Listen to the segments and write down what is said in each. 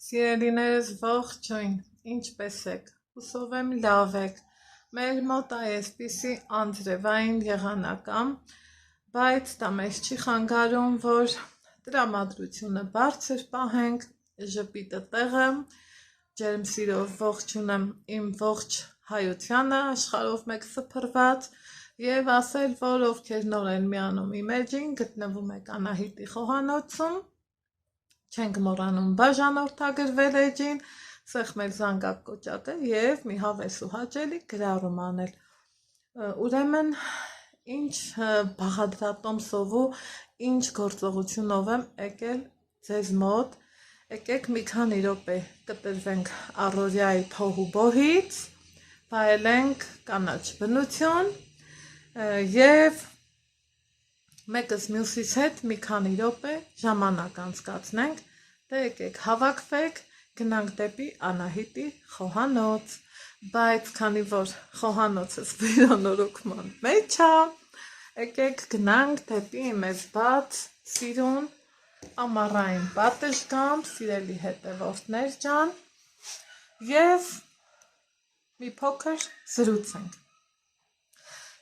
Սիրելիներս ողջույն, ինչպե՞ս եք, հուսով եմ լավ եք, մեր մոտ այսպիսի անձրևային եղանակամ, բայց դա մեզ չի խանգարում, որ տրամադրությունը բարձր պահենք, ժպիտը տեղը, ջերմ սիրով ողջունեմ իմ ողջ հայությանը, աշխարհով մեկ սփռված և ասել, որ ովքեր նոր են միանում իմ էջին, գտնվում եք Անահիտի խոհանոցում, չենք մոռանում բաժանորդագրվել էջին, սեղմել զանգակ կոճակը և մի հավես ու հաճելի գրառում անել։ Ուրեմն ինչ բաղադրատոմսով ու ինչ գործողությունով եմ եկել ձեզ մոտ, եկեք մի քանի րոպե կտրվենք առօրյայի փող ու բոհից, վայելենք կանաչ բնություն և մեկս մյուսից հետ մի քանի րոպե ժամանակ անցկացնենք, դե եկեք հավաքվեք, գնանք դեպի Անահիտի խոհանոց, բայց քանի որ խոհանոցս վերանորոգման մեջ է, եկեք գնանք դեպի մեզ բաց սիրուն ամառային պատշգամբ, սիրելի հետևորդներ ջան, և մի փոքր զրուցենք։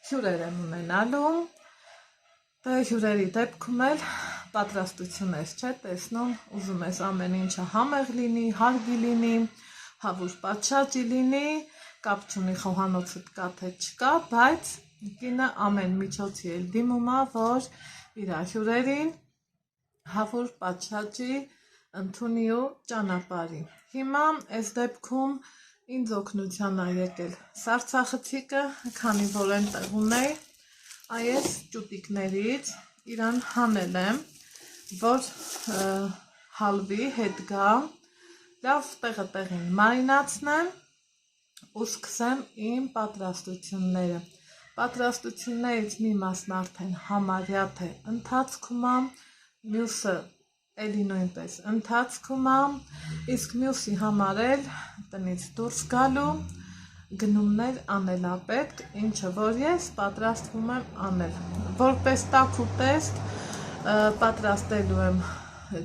Հյուրեր եմ ունենալու, հյուրերի դեպքում էլ պատրաստություններ չէ տեսնում, ուզում ես ամեն ինչը համեղ լինի, հարգի լինի, հավուր պատշաճի լինի, կապ չունի խոհանոցդ կա թե չկա, բայց կինը ամեն միջոցի էլ դիմում է, որ իր հյուրերին հավուր պատշաճի, ընդունի ու ճանապարհի։ Հիմա այս դեպքում ինձ օգնության է եկել սառցախցիկը, քանի որ այնտեղ ունեի, այս ճուտիկներից իրան հանել եմ, որ հալվի հետ գա, լավ տեղը տեղին մարինացնեմ ու սկսեմ իմ պատրաստությունները։ Պատրաստություններից մի մասն արդեն համարյա թե ընթացքում է, մյուսը էլի նույնպես ընթացքում է, իսկ մյուսի համար էլ տնից դուրս գալու գնումներ անելապետք, ինչը որ ես պատրաստվում եմ անել։ Որպես տաք ու տեստ պատրաստելու եմ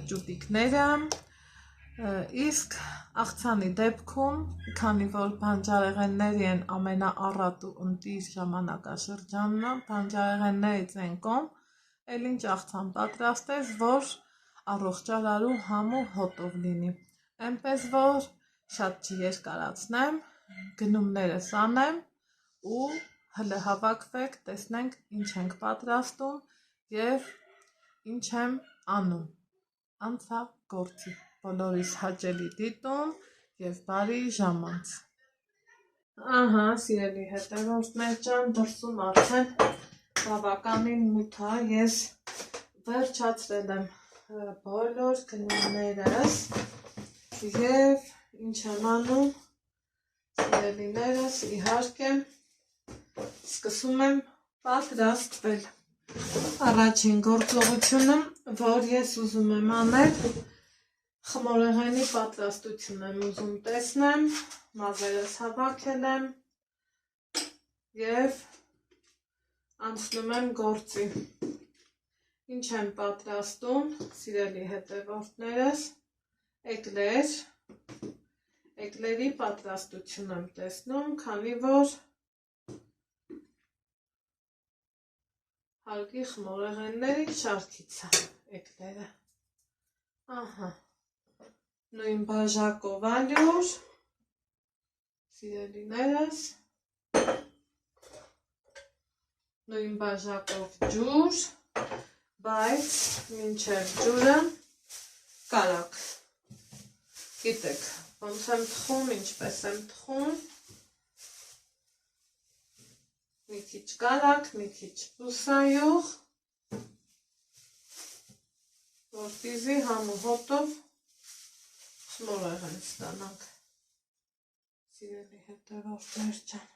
ճուտիկները, իսկ աղցանի դեպքում, քանի որ բանջարեղենների են ամենաառատ ու ընտիր ժամանակաշրջանն է, բանջարեղեններից են կոմ, էլ ինչ աղցան պատրաստես, որ առողջարար ու համ ու հոտով լինի։ Էնպես որ շատ չերկարացնեմ, գնումներս անեմ ու հլը հավաքվեք, տեսնենք ինչ ենք պատրաստում և ինչ եմ անում։ Անցա գործի, բոլորիս հաճելի դիտում և բարի ժամանց։ Ահա, սիրելի հետևորդներ ջան, դրսում արդեն բավականին մութ է, ես վերջացրել եմ բոլոր գնումներս և ինչ եմ անում, սիրելիներս, իհարկե սկսում եմ պատրաստվել։ Առաջին գործողությունը, որ ես ուզում եմ անել, խմորեղենի պատրաստություն եմ ուզում տեսնեմ, մազերս հավաքել եմ և անցնում եմ գործի։ Ինչ եմ պատրաստում, սիրելի հետևորդներս, էկլերի պատրաստություն եմ տեսնում, քանի որ հարգի խմորեղենների շարքից է էկլերը։ Ահա, նույն բաժակով ալյուր, սիրելիներս, նույն բաժակով ջուր, բայց մինչև ջուրը կարակ։ Գիտեք, ոնց եմ թխում, ինչպես եմ թխում, մի քիչ կարակ, մի քիչ բուսայուղ, որպեսզի համ ու հոտով խմորեղեն ստանանք, սիրելի հետևորդներ ջան։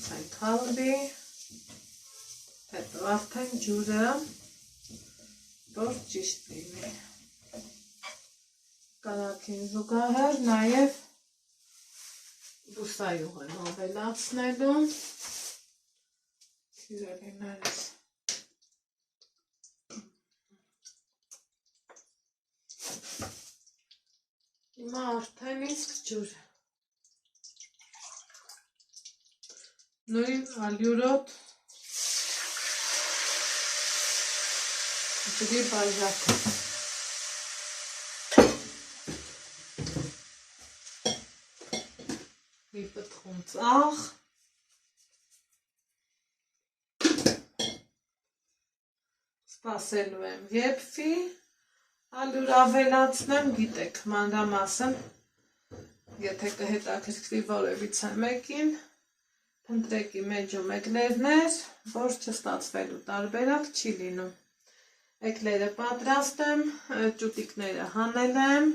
Կմեցանք հալվի, հետո արդեն ջուրը, որ ճիշտ լինի։ Կալակին զուգահեռ նաև բուսայուղ եմ ավելացնելու, սիրելիներս։ Հիմա արդեն իսկ ջուր։ Նույն ալյուրոտ ջրի բաժակը։ Մի պտղուն ծաղ։ Սպասելու եմ եփվի, ալյուր ավելացնեմ, գիտեք, մանրամասն, եթե կհետաքրքրի որևիցե մեկին, փնտրեկի մեջում էկլերներ, որ չստացվելու տարբերակ չի լինում։ Էկլերը պատրաստ եմ, ճուտիկները հանել եմ,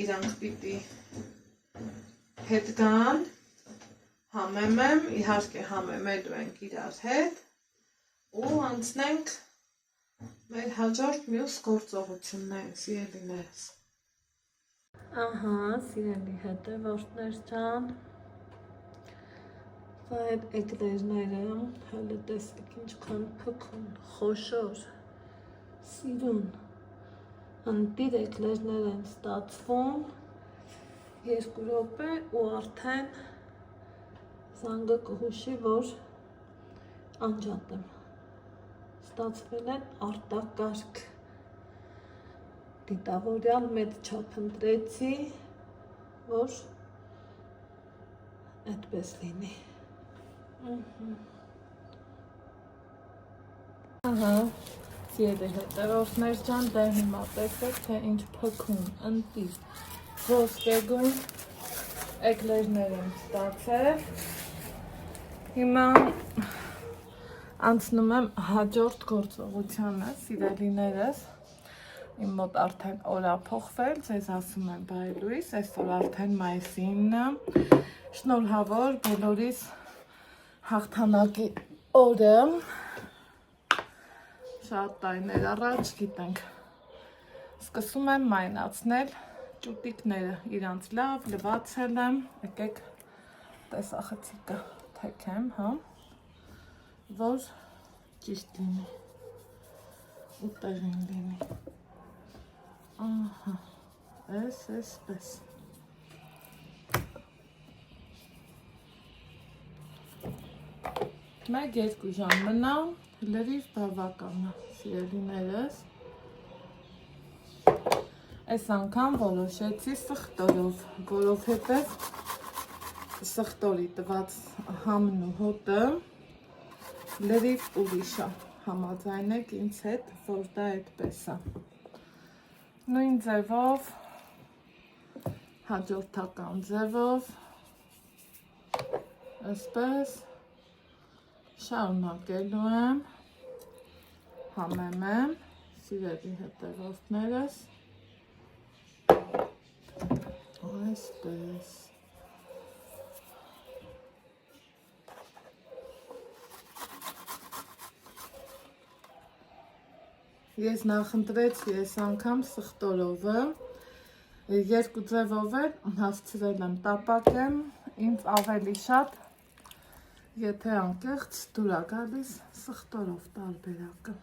իրանք պիտի հետ գան, համեմ եմ, իհարկե համեմելու ենք իրար հետ ու անցնենք մեր հաջորդ մյուս գործողություններին, սիրելիներս։ Ահա, սիրելի հետևորդներ ջան, սա այդ էկլերները, հələ տեսեք ինչքան փքուն, խոշոր, սիրուն, ընտիր էկլերներ են ստացվում, 2 րոպե ու արդեն զանգը կհուշի, որ անջատ եմ։ Ստացվել են արտակարգ։ Դիտավորյալ մեծ չափ ընտրեցի, որ այդպես լինի։ Ահա, սիրելի հետևորդներ ջան, դե հիմա տեսեք, թե ինչ փքուն, ընտիր, ոսկեգույն էկլերներ եմ ստացել։ Հիմա անցնում եմ հաջորդ գործողությանը, սիրելիներս, իմ մոտ արդեն օր է փոխվել, ձեզ ասում եմ բայլույս, այսօր արդեն մայիսի 9-ը, շնորհավոր բոլորիս հաղթանակի օրը, շատ տարիներ առաջ, գիտենք, սկսում եմ մայնացնել ճուտիկները, իրանց լավ լվացել եմ, եկեք տեսախցիկը թեքեմ, հա, որ ճիշտ լինի ու տեղին լինի, ահա, այսպես, 1-2 ժամ մնա, լրիվ բավական է, սիրելիներս, այս անգամ որոշեցի սխտորով, որովհետև սխտորի տված համն ու հոտը լրիվ ուրիշ է, համաձայնեք ինձ հետ, որ դա այդպես է։ Նույն ձևով, հաջորդական ձևով, այսպես, շարունակելու եմ, համեմ եմ, սիրելի հետևորդներս, այսպես։ Ես նախընտրեցի այս անգամ սխտորովը, 2 ձևով էլ հասցրել եմ տապակեմ, ինձ ավելի շատ, եթե անկեղծ դուր է գալիս սխտորով տարբերակը։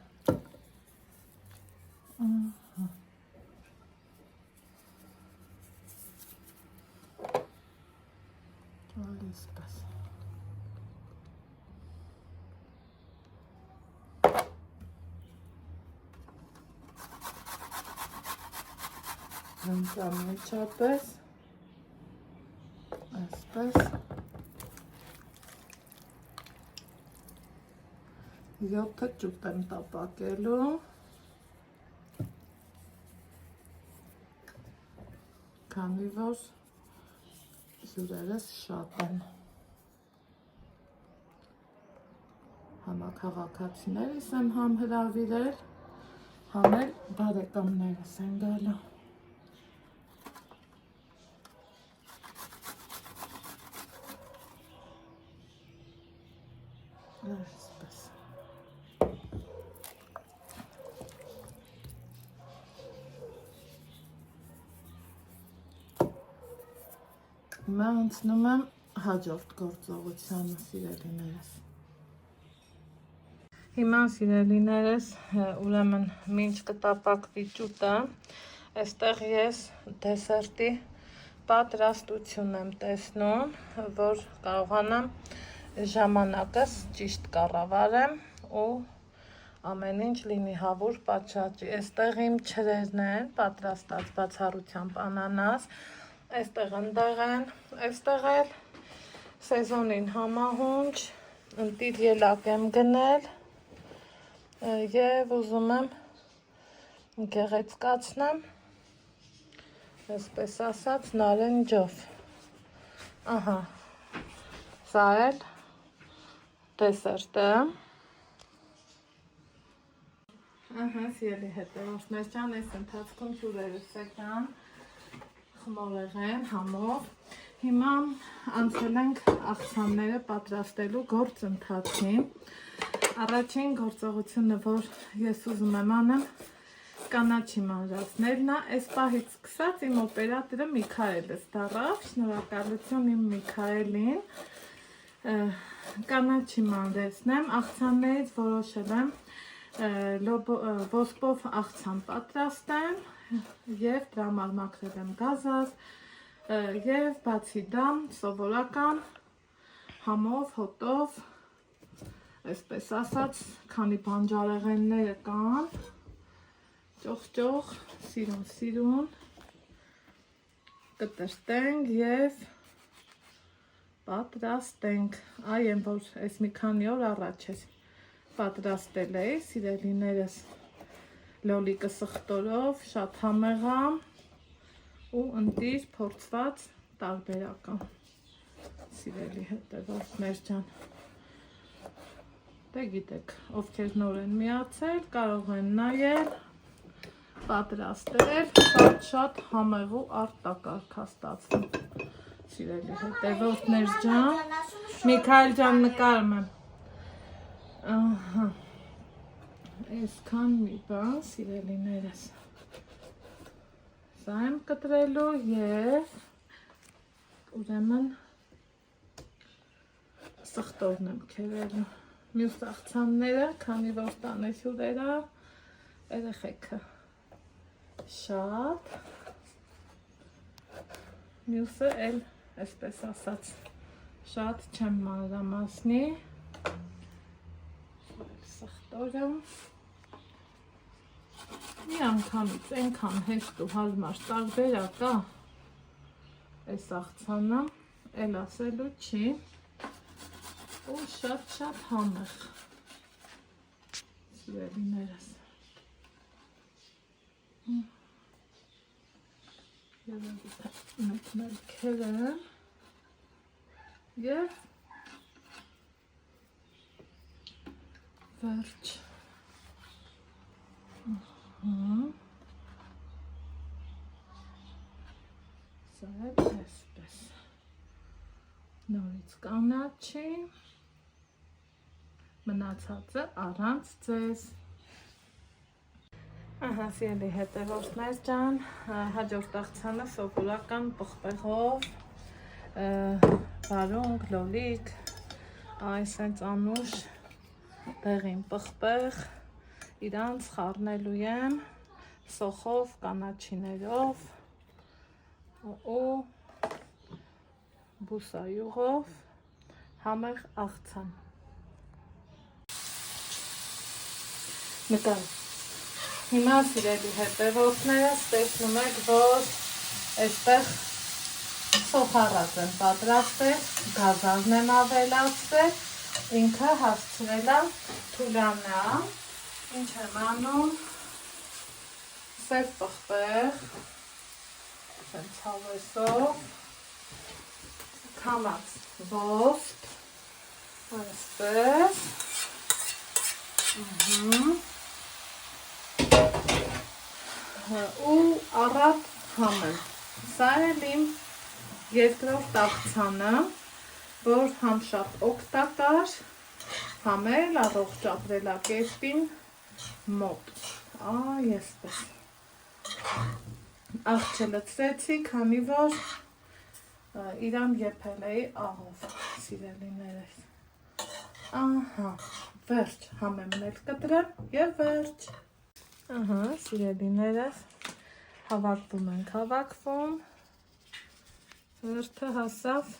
Այսպես։ Անցամեջապես, այսպես, 7 ճուտ եմ տապակելու, քանի որ հյուրերս շատ են, համաքաղաքացիներս եմ համ հրավիրել, համ էլ բարեկամներս են գալու։ Այսպես։ Հիմա անցնում եմ հաջորդ գործողությանը, սիրելիներս։ Հիմա սիրելիներս, ուրեմն մինչ կտապակվի ճուտը, այստեղ ես դեսերտի պատրաստություն եմ տեսնում, որ կարողանամ ժամանակս ճիշտ կառավարեմ ու ամեն ինչ լինի հավուր պատշաճի։ Այստեղ իմ չրերն են պատրաստած բացառությամբ անանաս, այստեղ ընդեղ են, այստեղ էլ սեզոնին համահունչ, ընտիր ելակ եմ գնել և ուզում եմ գեղեցկացնեմ, այսպես ասած, նարենջով։ Ահա, սա էլ դեսերտը։ Ահա, սիրելի հետևորդներ ջան, այս ընթացքում ջուրերս եկան, խմորեղեն, համով։ Հիմա անցել ենք աղցանները պատրաստելու գործընթացին։ Առաջին գործողությունը, որ ես ուզում եմ անեմ, կանաչի մանրացնելն է, այս պահից սկսած իմ օպերատորը Միքայելս դառավ, շնորհակալություն իմ Միքայելին, կանաչի մանրեցնեմ, աղցաններից որոշել եմ ոսպով աղցան պատրաստեմ և դրա համար մաքրել եմ գազած և բացի դա սովորական համով, հոտով, այսպես ասած, քանի բանջարեղենները կան, ճոխ-ճոխ, սիրուն կտրտենք և պատրաստենք։ Այ եմ, որ այս մի քանի օր առաջ ես պատրաստել էի, սիրելիներս, լոլիկը սխտորով, շատ համեղա ու ընտիր փորձված տարբերական, սիրելի հետևորդներ ջան։ Դե գիտեք, ովքեր նոր են միացել, կարող են նայել, պատրաստել, շատ համեղ ու արտակարգ է ստացվում, սիրելի հետևորդներ ջան։ Միքայել ջան, նկարում եմ։ Ահա, այսքան մի բան, սիրելիներս։ Սա եմ կտրելու և ուրեմն սխտորն եմ քերելու։ Մյուս աղցանները, քանի որ տանեթյուրերը, երեխեքը շատ, մյուսը էլ, այսպես ասած, շատ չեմ մանրամասնի, սխտորը, մի անգամից ենքան հեշտ ու հարմար տարբերակ է, այս աղցանը, էլ ասելու չի, ու շատ համեղ, սիրելիներս։ Մեկնել քերեմ և վերջ։ Սա էլ այսպես, նորից կանաչի, մնացածը առանց ձեզ։ Ահա, սիրելի հետևորդներ ջան, հաջորդ աղցանը սովորական պղպեղով, վարունգ, լոլիկ, այսենց անուշ դեղին պղպեղ, իրանց խառնելու եմ սոխով, կանաչիներով ու բուսայուղով համեղ աղցան։ Նկար։ Հիմա սիրելի հետևորդներս տեսնում եք, որ այստեղ սոխառած եմ պատրաստել, գազանն եմ ավելացրել, ինքը հասցրել եմ թուլանա, ինչ եմ անում, սև պղպեղ, ցավեսով, քամած ոսպ, այսպես, ու առատ համեղ։ Սա էլ իմ երկրորդ աղցանը, որ համ շատ օգտակար, համել առողջ ապրելակերպին մոտ։ Այսպես։ Աղջը լցրեցի, քանի որ իրան եփել էի աղով, սիրելիներս։ Ահա, վերջ, համեմն էլ կտրեմ և վերջ։ Ահա, սիրելիներս, հավաքվում ենք, վերջը հասավ,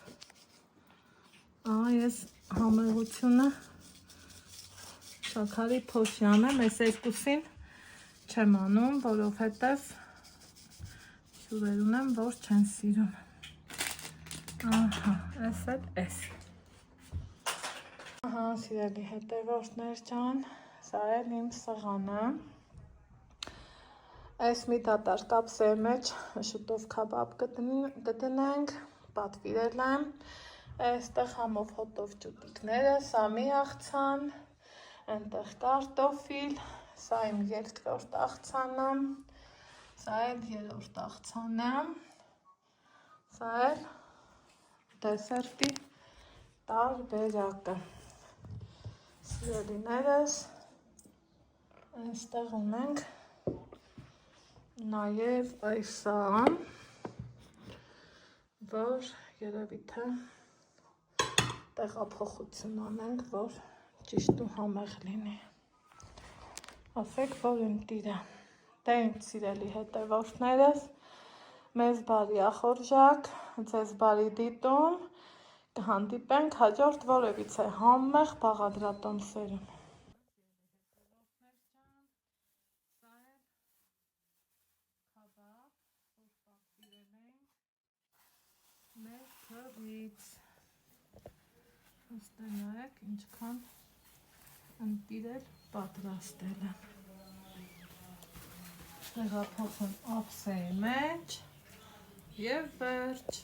ես համեղությունը շաքարի փոշի եմ, այս երկուսին չեմ անում, որովհետև հյուրեր ունեմ, որ չեն սիրում։ Ահա, այս էլ էս։ Ահա, սիրելի հետևորդներ ջան, սա էլ իմ սեղանը։ Այս մի դատարկ կապսերի մեջ շուտով քաբաբ կդնենք, պատվիրել եմ։ Այստեղ համով հոտով ճուտիկները, սա մի աղցան, այնտեղ կարտոֆիլ, սա իմ երկրորդ աղցանը, սա էլ երրորդ աղցանը, սա էլ դեսերտի տարբերակը։ Սիրելիներս, այստեղ ունենք նաև այսա, որ երևի թե տեղափոխություն անենք, որ ճիշտ ու համեղ լինի։ Ասեք, որ ընտիրը։ Դե ինձ սիրելի հետևորդներս, մեզ բարի ախորժակ, ձեզ բարի դիտում, կհանդիպենք հաջորդ որևիցե համեղ բաղադրատոմսերում։ Մեր թռից, ըստ նայեք ինչքան ընտիրել պատրաստել եմ։ Տեղափոխում ափսեի մեջ և վերջ։